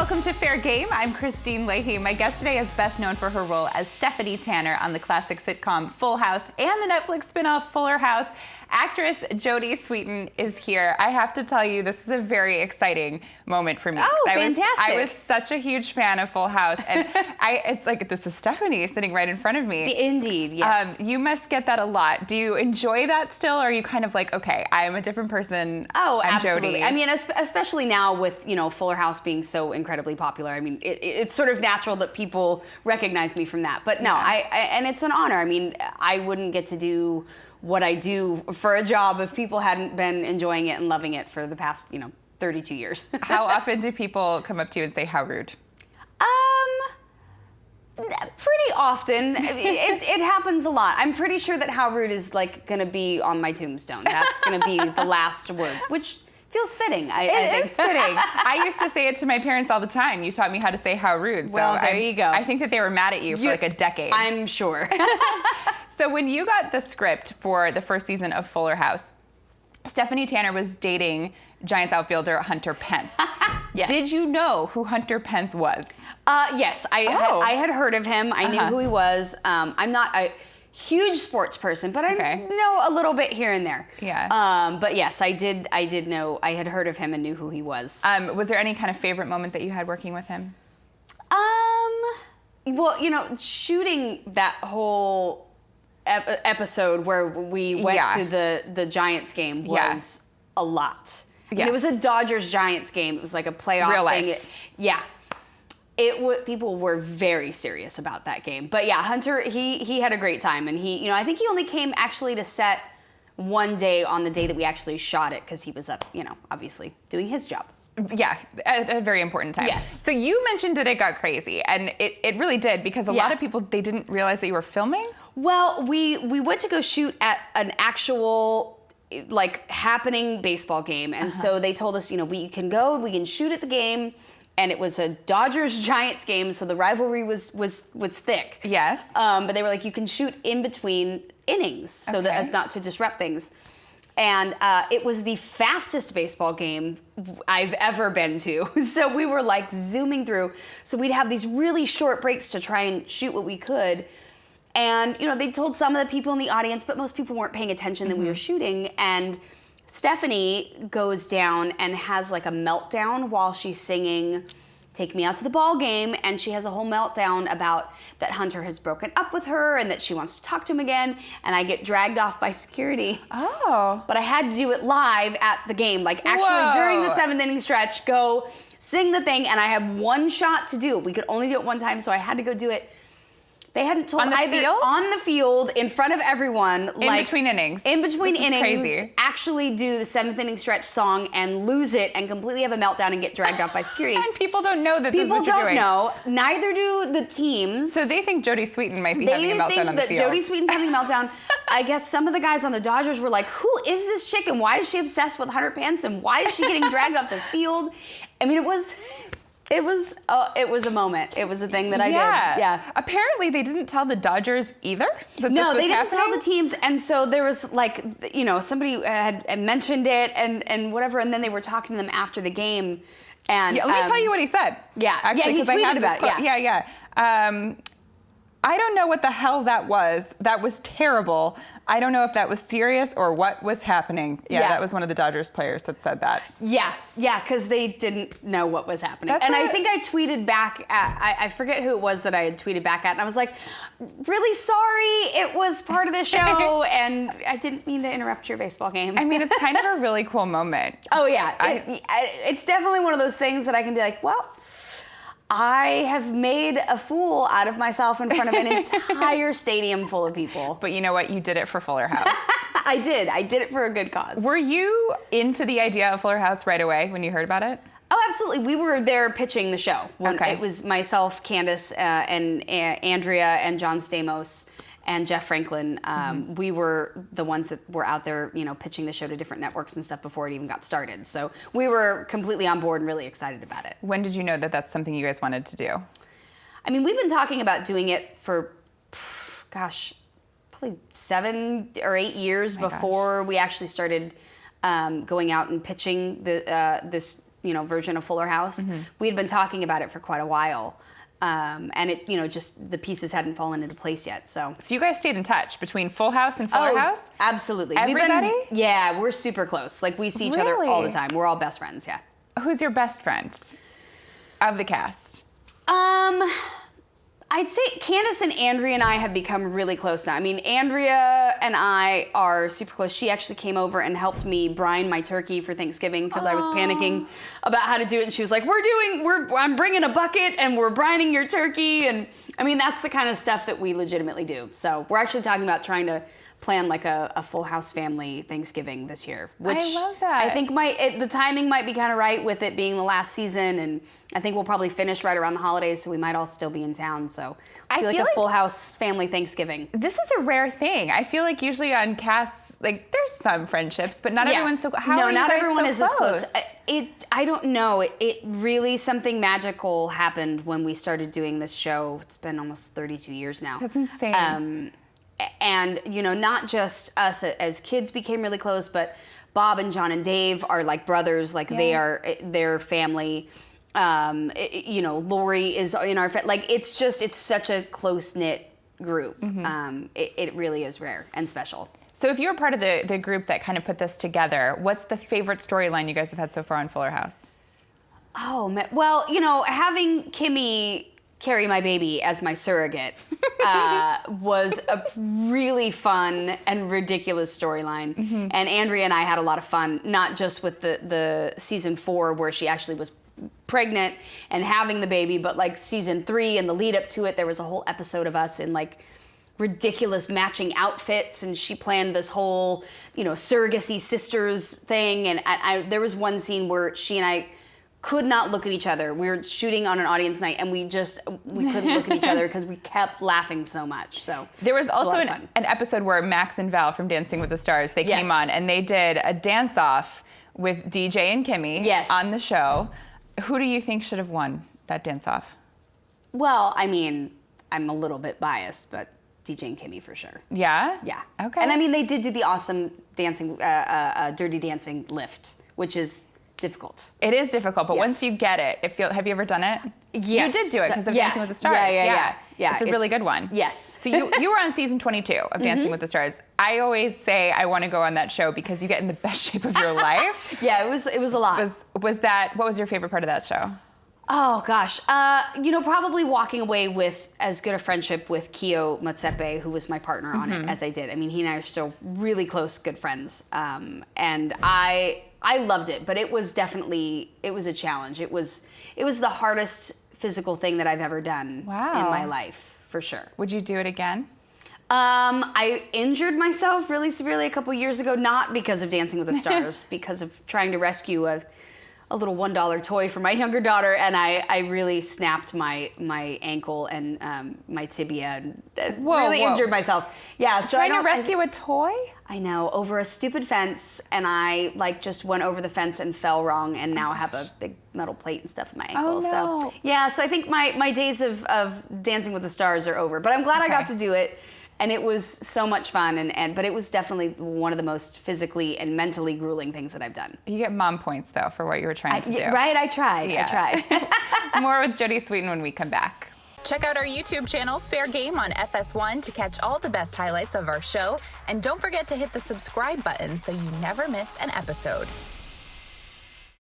Welcome to Fair Game. I'm Kristine Leahy. My guest today is best known for her role as Stephanie Tanner on the classic sitcom Full House and the Netflix spinoff Fuller House. Actress Jodie Sweetin is here. I have to tell you, this is a very exciting moment for me. Oh, fantastic. I was such a huge fan of Full House, and it's like, this is Stephanie sitting right in front of me. Indeed, yes. You must get that a lot. Do you enjoy that still, or are you kind of like, okay, I am a different person, Oh, I'm absolutely. Jodie? I mean, especially now with, Fuller House being so incredibly popular. I mean, it's sort of natural that people recognize me from that. But no, and it's an honor. I mean, I wouldn't get to do what I do for a job if people hadn't been enjoying it and loving it for the past, 32 years. How often do people come up to you and say, how rude? Pretty often. It happens a lot. I'm pretty sure that how rude is like going to be on my tombstone. That's going to be the last words, which feels fitting. I think. It is fitting. I used to say it to my parents all the time. You taught me how to say how rude. Well, there you go. I think that they were mad at you for like a decade. I'm sure. So when you got the script for the first season of Fuller House, Stephanie Tanner was dating Giants outfielder Hunter Pence. Yes. Did you know who Hunter Pence was? Yes, I had heard of him. I knew who he was. I'm not a huge sports person, but I know a little bit here and there. Yeah. But yes, I did know. I had heard of him and knew who he was. Was there any kind of favorite moment that you had working with him? Well, shooting that whole episode where we went to the Giants game was a lot. I mean, it was a Dodgers-Giants game. It was like a playoff Real thing. Life. People were very serious about that game. But yeah, Hunter, he had a great time. And he, I think he only came actually to set one day on the day that we actually shot it because he was up, obviously doing his job. Yeah, at a very important time. Yes. So you mentioned that it got crazy, and it really did, because a lot of people, they didn't realize that you were filming? Well, we went to go shoot at an actual happening baseball game, and so they told us, we can shoot at the game, and it was a Dodgers-Giants game, so the rivalry was thick. Yes. But they were like, you can shoot in between innings, so that as not to disrupt things. And it was the fastest baseball game I've ever been to. So we were like zooming through. So we'd have these really short breaks to try and shoot what we could. And, they told some of the people in the audience, but most people weren't paying attention that we were shooting. And Stephanie goes down and has like a meltdown while she's singing Take Me Out to the Ball Game, and she has a whole meltdown about that Hunter has broken up with her and that she wants to talk to him again, and I get dragged off by security. Oh. But I had to do it live at the game, during the 7th inning stretch, go sing the thing, and I had one shot to do it. We could only do it one time, so I had to go do it. They hadn't told on the field? On the field, in front of everyone. In between innings. In between innings. Crazy. Actually do the 7th inning stretch song and lose it and completely have a meltdown and get dragged off by security. And people don't know that People this is what you're doing. don't know. Neither do the teams. So they think Jodie Sweetin might be having a meltdown on the field. They think that Jodie Sweetin's having a meltdown. I guess some of the guys on the Dodgers were like, who is this chick and why is she obsessed with Hunter Pence and why is she getting dragged off the field? I mean, it was a moment. It was a thing that I did. Yeah. Apparently, they didn't tell the Dodgers either. No, they didn't tell the teams, and so there was somebody had mentioned it and whatever, and then they were talking to them after the game. And let me tell you what he said. Yeah, actually, he tweeted about it. Yeah. I don't know what the hell that was. That was terrible. I don't know if that was serious or what was happening. Yeah, that was one of the Dodgers players that said that. Yeah, because they didn't know what was happening. I think I tweeted back at, I forget who it was that I had tweeted back at, and I was like, really sorry, it was part of the show, and I didn't mean to interrupt your baseball game. I mean, it's kind of a really cool moment. Oh yeah, it's definitely one of those things that I can be like, well, I have made a fool out of myself in front of an entire stadium full of people. But you know what? You did it for Fuller House. I did it for a good cause. Were you into the idea of Fuller House right away when you heard about it? Oh, absolutely. We were there pitching the show. Okay. It was myself, Candace, and Andrea, and John Stamos, and Jeff Franklin. We were the ones that were out there, pitching the show to different networks and stuff before it even got started. So we were completely on board and really excited about it. When did you know that that's something you guys wanted to do? I mean, we've been talking about doing it for, probably 7 or 8 years before we actually started going out and pitching this version of Fuller House. We had been talking about it for quite a while. And it, just the pieces hadn't fallen into place yet. So you guys stayed in touch between Full House and Fuller House? Absolutely. Everybody? Yeah, we're super close. Like we see each other all the time. We're all best friends. Yeah. Who's your best friend of the cast? I'd say Candace and Andrea and I have become really close now. I mean, Andrea and I are super close. She actually came over and helped me brine my turkey for Thanksgiving because I was panicking about how to do it. And she was like, I'm bringing a bucket and we're brining your turkey. And I mean, that's the kind of stuff that we legitimately do. So we're actually talking about trying to plan like a Full House family Thanksgiving this year. Which I love that. I think the timing might be kind of right with it being the last season, and I think we'll probably finish right around the holidays, so we might all still be in town. So I feel like a Full House family Thanksgiving. This is a rare thing. I feel like usually on casts, like there's some friendships, but not everyone's so. Not everyone is as close. I don't know. It really, something magical happened when we started doing this show. It's been almost 32 years now. That's insane. And not just us as kids became really close, but Bob and John and Dave are like brothers. Like they are their family. Lori is in our like it's such a close knit group. It really is rare and special. So if you're part of the group that kind of put this together, what's the favorite storyline you guys have had so far on Fuller House? Oh man, well having Kimmy carry my baby as my surrogate was a really fun and ridiculous storyline. And Andrea and I had a lot of fun, not just with the season 4 where she actually was pregnant and having the baby, but like season 3 and the lead up to it, there was a whole episode of us in like ridiculous matching outfits, and she planned this whole surrogacy sisters thing. And there was one scene where she and I could not look at each other. We were shooting on an audience night, and we couldn't look at each other because we kept laughing so much. So there was also an episode where Max and Val from Dancing with the Stars, they came on and they did a dance-off with DJ and Kimmy on the show. Who do you think should have won that dance-off? Well, I mean, I'm a little bit biased, but DJ and Kimmy for sure. Yeah? Yeah. Okay. And I mean, they did do the awesome dancing, Dirty Dancing lift, which is difficult. It is difficult, but once you get it, have you ever done it? Yes. You did do it because of Dancing with the Stars. Yeah. It's a really good one. Yes. So you were on season 22 of Dancing with the Stars. I always say I want to go on that show because you get in the best shape of your life. Yeah, it was a lot. What was your favorite part of that show? Oh gosh, probably walking away with as good a friendship with Kyo Matsepe, who was my partner on it, as I did. I mean, he and I are still really close, good friends. And I loved it, but it was a challenge. It was the hardest physical thing that I've ever done in my life, for sure. Would you do it again? I injured myself really severely a couple years ago, not because of Dancing with the Stars, because of trying to rescue a little $1 toy for my younger daughter, and I really snapped my ankle and my tibia and really injured myself. Yeah, so trying to rescue a toy? I know, over a stupid fence, and I just went over the fence and fell wrong, and now have a big metal plate and stuff in my ankle. Oh, no. So I think my days of Dancing with the Stars are over, but I'm glad I got to do it. And it was so much fun, but it was definitely one of the most physically and mentally grueling things that I've done. You get mom points, though, for what you were trying to do. Right, I tried. More with Jodie Sweetin when we come back. Check out our YouTube channel, FairGame, on FS1 to catch all the best highlights of our show. And don't forget to hit the subscribe button so you never miss an episode.